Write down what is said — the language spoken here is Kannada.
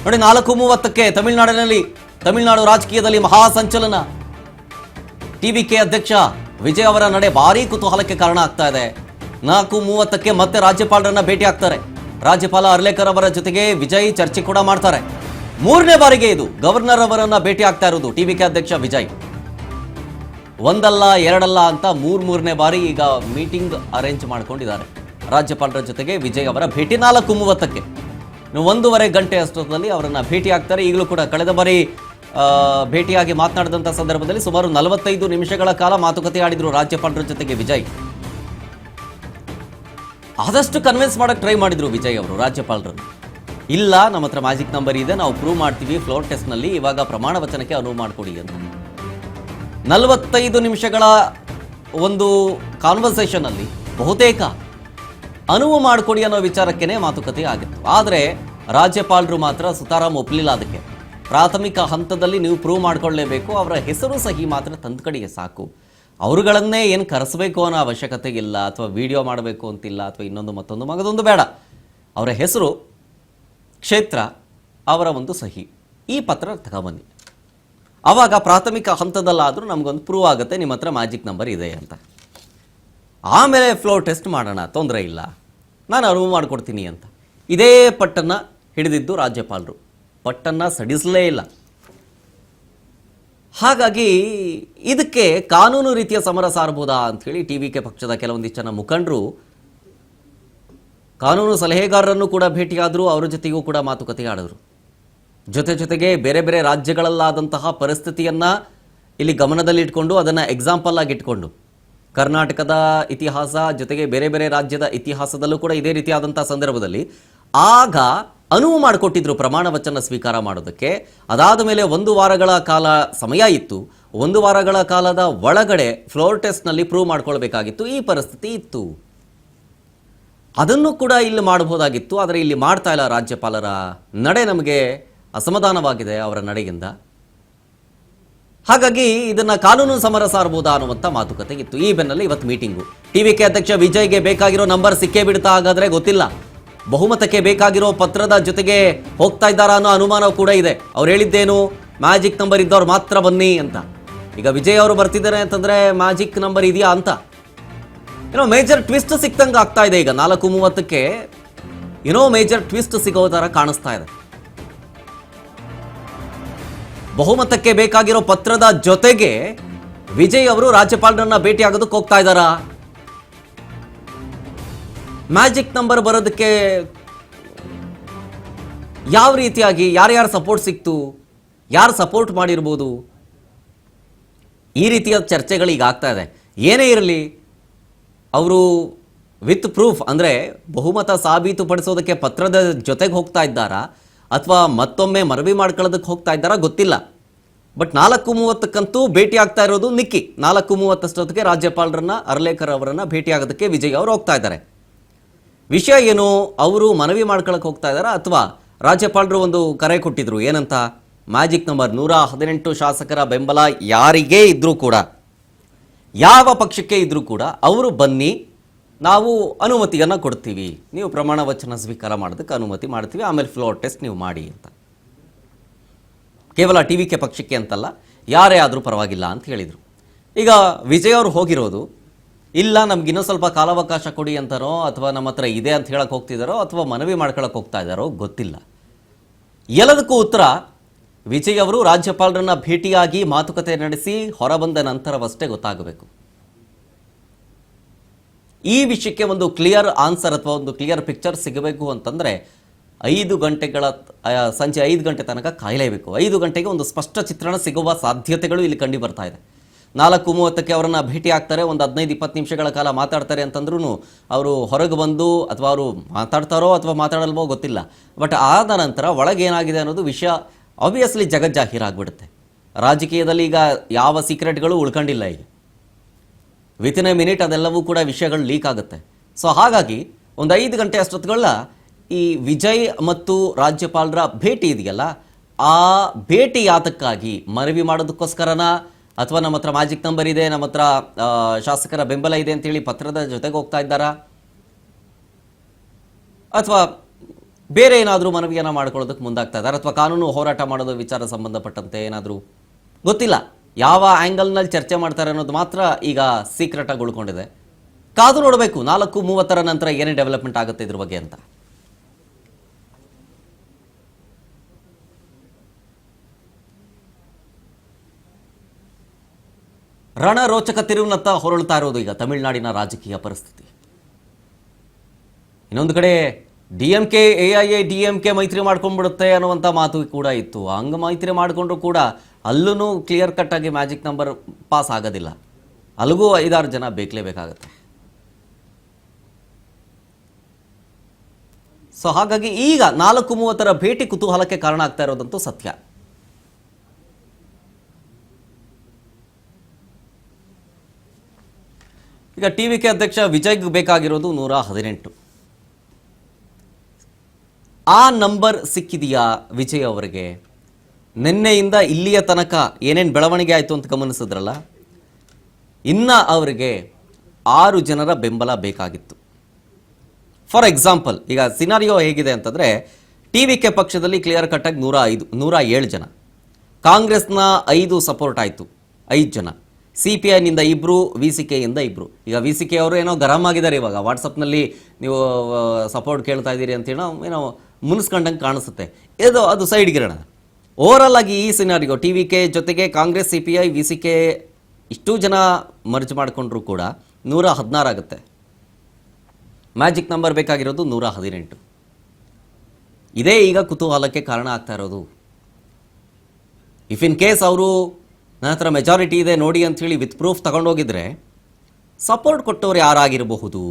ನೋಡಿ 4:30ಕ್ಕೆ ತಮಿಳುನಾಡು ರಾಜಕೀಯದಲ್ಲಿ ಮಹಾ ಸಂಚಲನ. ಟಿವಿಕೆ ಅಧ್ಯಕ್ಷ ವಿಜಯ್ ಅವರ ನಡೆ ಭಾರೀ ಕುತೂಹಲಕ್ಕೆ ಕಾರಣ ಆಗ್ತಾ ಇದೆ. 4:30ಕ್ಕೆ ಮತ್ತೆ ರಾಜ್ಯಪಾಲರನ್ನ ಭೇಟಿ ಆಗ್ತಾರೆ. ರಾಜ್ಯಪಾಲ ಅರ್ಲೇಕರ್ ಅವರ ಜೊತೆಗೆ ವಿಜಯ್ ಚರ್ಚೆ ಕೂಡ ಮಾಡ್ತಾರೆ. 3ನೇ ಬಾರಿಗೆ ಇದು ಗವರ್ನರ್ ಅವರನ್ನ ಭೇಟಿ ಆಗ್ತಾ ಇರೋದು ಟಿವಿಕೆ ಅಧ್ಯಕ್ಷ ವಿಜಯ್. ಒಂದಲ್ಲ ಎರಡಲ್ಲ ಅಂತ ಮೂರನೇ ಬಾರಿ ಈಗ ಮೀಟಿಂಗ್ ಅರೇಂಜ್ ಮಾಡ್ಕೊಂಡಿದ್ದಾರೆ. ರಾಜ್ಯಪಾಲರ ಜೊತೆಗೆ ವಿಜಯ್ ಅವರ ಭೇಟಿ 4:30ಕ್ಕೆ. 1.5 ಗಂಟೆ ಅಷ್ಟೊತ್ತಲ್ಲಿ ಅವರನ್ನ ಭೇಟಿ ಆಗ್ತಾರೆ. ಈಗಲೂ ಕೂಡ ಕಳೆದ ಬಾರಿ ಭೇಟಿಯಾಗಿ ಮಾತನಾಡಿದಂಥ ಸಂದರ್ಭದಲ್ಲಿ ಸುಮಾರು 45 ನಿಮಿಷಗಳ ಕಾಲ ಮಾತುಕತೆ ಆಡಿದ್ರು ರಾಜ್ಯಪಾಲರ ಜೊತೆಗೆ ವಿಜಯ್. ಆದಷ್ಟು ಕನ್ವಿನ್ಸ್ ಮಾಡಕ್ಕೆ ಟ್ರೈ ಮಾಡಿದ್ರು ವಿಜಯ್ ಅವರು ರಾಜ್ಯಪಾಲರನ್ನು. ಇಲ್ಲ, ನಮ್ಮ ಹತ್ರ ಮ್ಯಾಜಿಕ್ ನಂಬರ್ ಇದೆ, ನಾವು ಪ್ರೂವ್ ಮಾಡ್ತೀವಿ ಫ್ಲೋರ್ ಟೆಸ್ಟ್ನಲ್ಲಿ, ಇವಾಗ ಪ್ರಮಾಣ ವಚನಕ್ಕೆ ಅನುವು ಮಾಡಿಕೊಡಿ ಅಂತ. 45 ನಿಮಿಷಗಳ ಒಂದು ಕಾನ್ವರ್ಸೇಷನ್ ಅಲ್ಲಿ ಬಹುತೇಕ ಅನುವು ಮಾಡಿಕೊಡಿ ಅನ್ನೋ ವಿಚಾರಕ್ಕೇನೆ ಮಾತುಕತೆ ಆಗಿತ್ತು. ಆದರೆ ರಾಜ್ಯಪಾಲರು ಮಾತ್ರ ಸುತಾರಾಮ್ ಒಪ್ಪಲಿಲ್ಲ. ಅದಕ್ಕೆ ಪ್ರಾಥಮಿಕ ಹಂತದಲ್ಲಿ ನೀವು ಪ್ರೂವ್ ಮಾಡ್ಕೊಳ್ಳೇಬೇಕು, ಅವರ ಹೆಸರು ಸಹಿ ಮಾತ್ರ ತಂದ್ಕಡಿಗೆ ಸಾಕು, ಅವರುಗಳನ್ನೇ ಏನು ಕರೆಸಬೇಕು ಅನ್ನೋ ಅವಶ್ಯಕತೆ ಇಲ್ಲ, ಅಥವಾ ವಿಡಿಯೋ ಮಾಡಬೇಕು ಅಂತಿಲ್ಲ, ಅಥವಾ ಇನ್ನೊಂದು ಮತ್ತೊಂದು ಮಗದೊಂದು ಬೇಡ, ಅವರ ಹೆಸರು, ಕ್ಷೇತ್ರ, ಅವರ ಒಂದು ಸಹಿ, ಈ ಪತ್ರ ತಗೊಬನ್ನಿ. ಆವಾಗ ಪ್ರಾಥಮಿಕ ಹಂತದಲ್ಲಾದರೂ ನಮಗೊಂದು ಪ್ರೂವ್ ಆಗುತ್ತೆ ನಿಮ್ಮ ಹತ್ರ ಮ್ಯಾಜಿಕ್ ನಂಬರ್ ಇದೆ ಅಂತ. ಆಮೇಲೆ ಫ್ಲೋರ್ ಟೆಸ್ಟ್ ಮಾಡೋಣ, ತೊಂದರೆ ಇಲ್ಲ, ನಾನು ಅನುವು ಮಾಡಿಕೊಡ್ತೀನಿ ಅಂತ. ಇದೇ ಪಟ್ಟನ್ನು ಹಿಡಿದಿದ್ದು ರಾಜ್ಯಪಾಲರು. ಪಟ್ಟನ್ನು ಸಡಿಸಲೇ ಇಲ್ಲ. ಹಾಗಾಗಿ ಇದಕ್ಕೆ ಕಾನೂನು ರೀತಿಯ ಸಮರ ಸಾರಬಹುದಾ ಅಂಥೇಳಿ ಟಿವಿಕೆ ಪಕ್ಷದ ಕೆಲವೊಂದಿಷ್ಟು ಜನ ಮುಖಂಡರು ಕಾನೂನು ಸಲಹೆಗಾರರನ್ನು ಕೂಡ ಭೇಟಿಯಾದರು, ಅವರ ಜೊತೆಗೂ ಕೂಡ ಮಾತುಕತೆ ಆಡಿದ್ರು. ಜೊತೆಗೆ ಬೇರೆ ಬೇರೆ ರಾಜ್ಯಗಳಲ್ಲಾದಂತಹ ಪರಿಸ್ಥಿತಿಯನ್ನು ಇಲ್ಲಿ ಗಮನದಲ್ಲಿಟ್ಕೊಂಡು ಅದನ್ನು ಎಕ್ಸಾಂಪಲ್ ಆಗಿ ಇಟ್ಕೊಂಡು ಕರ್ನಾಟಕದ ಇತಿಹಾಸ ಜೊತೆಗೆ ಬೇರೆ ಬೇರೆ ರಾಜ್ಯದ ಇತಿಹಾಸದಲ್ಲೂ ಕೂಡ ಇದೇ ರೀತಿಯಾದಂಥ ಸಂದರ್ಭದಲ್ಲಿ ಆಗ ಅನುವು ಮಾಡಿಕೊಟ್ಟಿದ್ರು ಪ್ರಮಾಣ ವಚನ ಸ್ವೀಕಾರ ಮಾಡೋದಕ್ಕೆ. ಅದಾದ ಮೇಲೆ 1 ವಾರಗಳ ಕಾಲ ಸಮಯ ಇತ್ತು. 1 ವಾರಗಳ ಕಾಲದ ಒಳಗಡೆ ಫ್ಲೋರ್ ಟೆಸ್ಟ್ನಲ್ಲಿ ಪ್ರೂವ್ ಮಾಡ್ಕೊಳ್ಬೇಕಾಗಿತ್ತು. ಈ ಪರಿಸ್ಥಿತಿ ಇತ್ತು. ಅದನ್ನು ಕೂಡ ಇಲ್ಲಿ ಮಾಡಬಹುದಾಗಿತ್ತು. ಆದರೆ ಇಲ್ಲಿ ಮಾಡ್ತಾ ಇಲ್ಲ. ರಾಜ್ಯಪಾಲರ ನಡೆ ನಮಗೆ ಅಸಮಾಧಾನವಾಗಿದೆ, ಅವರ ನಡೆಯಿಂದ. ಹಾಗಾಗಿ ಇದನ್ನ ಕಾನೂನು ಸಮರ ಸಾರಬಹುದಾ ಅನ್ನುವಂಥ ಮಾತುಕತೆ ಇತ್ತು. ಈ ಬೆನ್ನಲ್ಲಿ ಇವತ್ತು ಮೀಟಿಂಗು. ಟಿವಿಕೆ ಅಧ್ಯಕ್ಷ ವಿಜಯ್ಗೆ ಬೇಕಾಗಿರೋ ನಂಬರ್ ಸಿಕ್ಕೇ ಬಿಡ್ತಾ ಹಾಗಾದ್ರೆ ಗೊತ್ತಿಲ್ಲ. ಬಹುಮತಕ್ಕೆ ಬೇಕಾಗಿರೋ ಪತ್ರದ ಜೊತೆಗೆ ಹೋಗ್ತಾ ಇದ್ದಾರಾ ಅನ್ನೋ ಅನುಮಾನ ಕೂಡ ಇದೆ. ಅವ್ರು ಹೇಳಿದ್ದೇನು, ಮ್ಯಾಜಿಕ್ ನಂಬರ್ ಇದ್ದವ್ರು ಮಾತ್ರ ಬನ್ನಿ ಅಂತ. ಈಗ ವಿಜಯ್ ಅವರು ಬರ್ತಿದ್ದಾರೆ ಅಂತಂದ್ರೆ ಮ್ಯಾಜಿಕ್ ನಂಬರ್ ಇದೆಯಾ ಅಂತ ಏನೋ ಮೇಜರ್ ಟ್ವಿಸ್ಟ್ ಸಿಕ್ತಂಗೆ ಆಗ್ತಾ ಇದೆ. ಈಗ 4:30ಕ್ಕೆ ಏನೋ ಮೇಜರ್ ಟ್ವಿಸ್ಟ್ ಸಿಗೋ ಥರ ಕಾಣಿಸ್ತಾ ಇದೆ. ಬಹುಮತಕ್ಕೆ ಬೇಕಾಗಿರೋ ಪತ್ರದ ಜೊತೆಗೆ ವಿಜಯ್ ಅವರು ರಾಜ್ಯಪಾಲರನ್ನ ಭೇಟಿ ಆಗೋದಕ್ಕೆ ಹೋಗ್ತಾ ಇದ್ದಾರಾ? ಮ್ಯಾಜಿಕ್ ನಂಬರ್ ಬರೋದಕ್ಕೆ ಯಾವ ರೀತಿಯಾಗಿ ಯಾರ್ಯಾರು ಸಪೋರ್ಟ್ ಸಿಕ್ತು, ಯಾರು ಸಪೋರ್ಟ್ ಮಾಡಿರ್ಬೋದು, ಈ ರೀತಿಯ ಚರ್ಚೆಗಳು ಈಗ ಆಗ್ತಾ ಇದೆ. ಏನೇ ಇರಲಿ, ಅವರು ವಿತ್ ಪ್ರೂಫ್ ಅಂದರೆ ಬಹುಮತ ಸಾಬೀತುಪಡಿಸೋದಕ್ಕೆ ಪತ್ರದ ಜೊತೆಗೆ ಹೋಗ್ತಾ ಇದ್ದಾರಾ ಅಥವಾ ಮತ್ತೊಮ್ಮೆ ಮನವಿ ಮಾಡ್ಕೊಳ್ಳೋದಕ್ಕೆ ಹೋಗ್ತಾ ಇದ್ದಾರಾ ಗೊತ್ತಿಲ್ಲ. ಬಟ್ 4:30ಕ್ಕಂತೂ ಭೇಟಿ ಆಗ್ತಾ ಇರೋದು ನಿಕ್ಕಿ. 4:30 ರಾಜ್ಯಪಾಲರನ್ನ ಅರ್ಲೇಕರ್ ಅವರನ್ನ ಭೇಟಿ ಆಗೋದಕ್ಕೆ ವಿಜಯ್ ಅವರು ಹೋಗ್ತಾ ಇದ್ದಾರೆ. ವಿಷಯ ಏನು, ಅವರು ಮನವಿ ಮಾಡ್ಕೊಳಕ್ಕೆ ಹೋಗ್ತಾ ಇದ್ದಾರಾ ಅಥವಾ ರಾಜ್ಯಪಾಲರು ಒಂದು ಕರೆ ಕೊಟ್ಟಿದ್ರು ಏನಂತ, ಮ್ಯಾಜಿಕ್ ನಂಬರ್ 118 ಶಾಸಕರ ಬೆಂಬಲ ಯಾರಿಗೇ ಇದ್ರೂ ಕೂಡ, ಯಾವ ಪಕ್ಷಕ್ಕೆ ಇದ್ರೂ ಕೂಡ ಅವರು ಬನ್ನಿ, ನಾವು ಅನುಮತಿಯನ್ನು ಕೊಡ್ತೀವಿ, ನೀವು ಪ್ರಮಾಣ ವಚನ ಸ್ವೀಕಾರ ಮಾಡೋದಕ್ಕೆ ಅನುಮತಿ ಮಾಡ್ತೀವಿ, ಆಮೇಲೆ ಫ್ಲೋರ್ ಟೆಸ್ಟ್ ನೀವು ಮಾಡಿ ಅಂತ. ಕೇವಲ ಟಿವಿಕೆ ಪಕ್ಷಕ್ಕೆ ಅಂತಲ್ಲ, ಯಾರೇ ಆದರೂ ಪರವಾಗಿಲ್ಲ ಅಂತ ಹೇಳಿದರು. ಈಗ ವಿಜಯ್ ಅವರು ಹೋಗಿರೋದು, ಇಲ್ಲ ನಮ್ಗೆ ಇನ್ನೂ ಸ್ವಲ್ಪ ಕಾಲಾವಕಾಶ ಕೊಡಿ ಅಂತಾರೋ ಅಥವಾ ನಮ್ಮ ಹತ್ರ ಇದೆ ಅಂತ ಹೇಳಕ್ಕೆ ಹೋಗ್ತಿದ್ದಾರೋ ಅಥವಾ ಮನವಿ ಮಾಡ್ಕೊಳಕ್ಕೆ ಹೋಗ್ತಾ ಇದ್ದಾರೋ ಗೊತ್ತಿಲ್ಲ. ಎಲ್ಲದಕ್ಕೂ ಉತ್ತರ ವಿಜಯ್ ಅವರು ರಾಜ್ಯಪಾಲರನ್ನ ಭೇಟಿಯಾಗಿ ಮಾತುಕತೆ ನಡೆಸಿ ಹೊರಬಂದ ನಂತರವಷ್ಟೇ ಗೊತ್ತಾಗಬೇಕು. ಈ ವಿಷಯಕ್ಕೆ ಒಂದು ಕ್ಲಿಯರ್ ಆನ್ಸರ್ ಅಥವಾ ಒಂದು ಕ್ಲಿಯರ್ ಪಿಕ್ಚರ್ ಸಿಗಬೇಕು ಅಂತಂದರೆ 5 ಗಂಟೆಗಳ ಸಂಜೆ 5 ಗಂಟೆ ತನಕ ಕಾಯಲೇಬೇಕು. 5 ಗಂಟೆಗೆ ಒಂದು ಸ್ಪಷ್ಟ ಚಿತ್ರಣ ಸಿಗುವ ಸಾಧ್ಯತೆಗಳು ಇಲ್ಲಿ ಕಂಡು ಬರ್ತಾ ಇದೆ. 4:30ಕ್ಕೆ ಅವರನ್ನು ಭೇಟಿ ಆಗ್ತಾರೆ, ಒಂದು 15-20 ನಿಮಿಷಗಳ ಕಾಲ ಮಾತಾಡ್ತಾರೆ ಅಂತಂದ್ರೂ ಅವರು ಹೊರಗೆ ಬಂದು ಅಥವಾ ಅವರು ಮಾತಾಡ್ತಾರೋ ಅಥವಾ ಮಾತಾಡಲ್ವೋ ಗೊತ್ತಿಲ್ಲ. ಬಟ್ ಆದ ನಂತರ ಒಳಗೇನಾಗಿದೆ ಅನ್ನೋದು ವಿಷಯ ಆಬ್ವಿಯಸ್ಲಿ ಜಗಜ್ಜಾಹೀರಾಗ್ಬಿಡುತ್ತೆ. ರಾಜಕೀಯದಲ್ಲಿ ಈಗ ಯಾವ ಸೀಕ್ರೆಟ್ಗಳು ಉಳ್ಕೊಂಡಿಲ್ಲ. ಈಗ ವಿತಿನ್ ಎ ಮಿನಿಟ್ ಅದೆಲ್ಲವೂ ಕೂಡ ವಿಷಯಗಳು ಲೀಕ್ ಆಗುತ್ತೆ. ಸೊ ಹಾಗಾಗಿ ಒಂದು 5 ಗಂಟೆ ಅಷ್ಟೊತ್ತುಗಳ ಈ ವಿಜಯ್ ಮತ್ತು ರಾಜ್ಯಪಾಲರ ಭೇಟಿ ಇದೆಯಲ್ಲ, ಆ ಭೇಟಿ ಯಾತಕ್ಕಾಗಿ ಮನವಿ ಮಾಡೋದಕ್ಕೋಸ್ಕರನ ಅಥವಾ ನಮ್ಮ ಹತ್ರ ಮ್ಯಾಜಿಕ್ ನಂಬರ್ ಇದೆ, ನಮ್ಮ ಹತ್ರ ಶಾಸಕರ ಬೆಂಬಲ ಇದೆ ಅಂತೇಳಿ ಪತ್ರದ ಜೊತೆಗೆ ಹೋಗ್ತಾ ಇದ್ದಾರಾ, ಅಥವಾ ಬೇರೆ ಏನಾದರೂ ಮನವಿಯನ್ನು ಮಾಡ್ಕೊಳ್ಳೋದಕ್ಕೆ ಮುಂದಾಗ್ತಾ ಇದ್ದಾರೆ ಅಥವಾ ಕಾನೂನು ಹೋರಾಟ ಮಾಡೋದು ವಿಚಾರ ಸಂಬಂಧಪಟ್ಟಂತೆ ಏನಾದರೂ ಗೊತ್ತಿಲ್ಲ. ಯಾವ ಆ್ಯಂಗಲ್ನಲ್ಲಿ ಚರ್ಚೆ ಮಾಡ್ತಾರೆ ಅನ್ನೋದು ಮಾತ್ರ ಈಗ ಸೀಕ್ರೆಟಾಗಿ ಉಳ್ಕೊಂಡಿದೆ. ಕಾದು ನೋಡಬೇಕು 4:30 ನಂತರ ಏನೇ ಡೆವಲಪ್ಮೆಂಟ್ ಆಗುತ್ತೆ ಇದ್ರ ಬಗ್ಗೆ ಅಂತ. ರಣರೋಚಕ ತಿರುವಿನತ್ತ ಹೊರಳ್ತಾ ಇರೋದು ಈಗ ತಮಿಳುನಾಡಿನ ರಾಜಕೀಯ ಪರಿಸ್ಥಿತಿ. ಇನ್ನೊಂದು ಕಡೆ DMK AIA DMK ಮೈತ್ರಿ ಮಾಡ್ಕೊಂಡ್ಬಿಡುತ್ತೆ ಅನ್ನುವಂಥ ಮಾತು ಕೂಡ ಇತ್ತು. ಹಂಗೆ ಮೈತ್ರಿ ಮಾಡಿಕೊಂಡ್ರು ಕೂಡ ಅಲ್ಲೂ ಕ್ಲಿಯರ್ ಕಟ್ ಆಗಿ ಮ್ಯಾಜಿಕ್ ನಂಬರ್ ಪಾಸ್ ಆಗೋದಿಲ್ಲ. ಅಲ್ಲಿಗೂ 5-6 ಜನ ಬೇಕಲೇಬೇಕಾಗತ್ತೆ. ಸೊ ಹಾಗಾಗಿ ಈಗ 4:30 ಭೇಟಿ ಕುತೂಹಲಕ್ಕೆ ಕಾರಣ ಆಗ್ತಾ ಇರೋದಂತೂ ಸತ್ಯ. ಈಗ TVK ಅಧ್ಯಕ್ಷ ವಿಜಯ್ಗೆ ಬೇಕಾಗಿರೋದು 118. ಆ ನಂಬರ್ ಸಿಕ್ಕಿದೆಯಾ ವಿಜಯ್ ಅವರಿಗೆ? ನಿನ್ನೆಯಿಂದ ಇಲ್ಲಿಯ ತನಕ ಏನೇನು ಬೆಳವಣಿಗೆ ಆಯಿತು ಅಂತ ಗಮನಿಸಿದ್ರಲ್ಲ, ಇನ್ನು ಅವರಿಗೆ 6 ಜನರ ಬೆಂಬಲ ಬೇಕಾಗಿತ್ತು. ಫಾರ್ ಎಕ್ಸಾಂಪಲ್, ಈಗ ಸಿನಾರಿಯೋ ಹೇಗಿದೆ ಅಂತಂದರೆ, TVK ಪಕ್ಷದಲ್ಲಿ ಕ್ಲಿಯರ್ ಕಟ್ಟಾಗಿ 107 ಜನ, ಕಾಂಗ್ರೆಸ್ನ 5 ಸಪೋರ್ಟ್ ಆಯಿತು 5 ಜನ, CPIನಿಂದ 2, VCKಯಿಂದ 2. ಈಗ VCK ಅವರು ಏನೋ ಗರಂ ಆಗಿದ್ದಾರೆ ಇವಾಗ, ವಾಟ್ಸಪ್ನಲ್ಲಿ ನೀವು ಸಪೋರ್ಟ್ ಕೇಳ್ತಾ ಇದ್ದೀರಿ ಅಂತೇನೋ ಏನೋ ಮುನ್ಸ್ಕೊಂಡಂಗೆ ಕಾಣಿಸುತ್ತೆ. ಅದು ಸೈಡ್ಗಿರೋಣ. ಓವರಾಲ್ ಆಗಿ ಈ ಸಿನಾರಿಯೋ TVK ಜೊತೆಗೆ ಕಾಂಗ್ರೆಸ್, CPI, VCK ಇಷ್ಟೂ ಜನ ಮರ್ಜ್ ಮಾಡಿಕೊಂಡ್ರೂ ಕೂಡ 116 ಆಗುತ್ತೆ. ಮ್ಯಾಜಿಕ್ ನಂಬರ್ ಬೇಕಾಗಿರೋದು 118. ಇದೇ ಈಗ ಕುತೂಹಲಕ್ಕೆ ಕಾರಣ ಆಗ್ತಾ ಇರೋದು. ಇಫ್ ಇನ್ ಕೇಸ್ ಅವರು ನನ್ನ ಹತ್ರ ಮೆಜಾರಿಟಿ ಇದೆ ನೋಡಿ ಅಂಥೇಳಿ ವಿತ್ ಪ್ರೂಫ್ ತಗೊಂಡೋಗಿದ್ರೆ ಸಪೋರ್ಟ್ ಕೊಟ್ಟವ್ರು ಯಾರಾಗಿರಬಹುದು?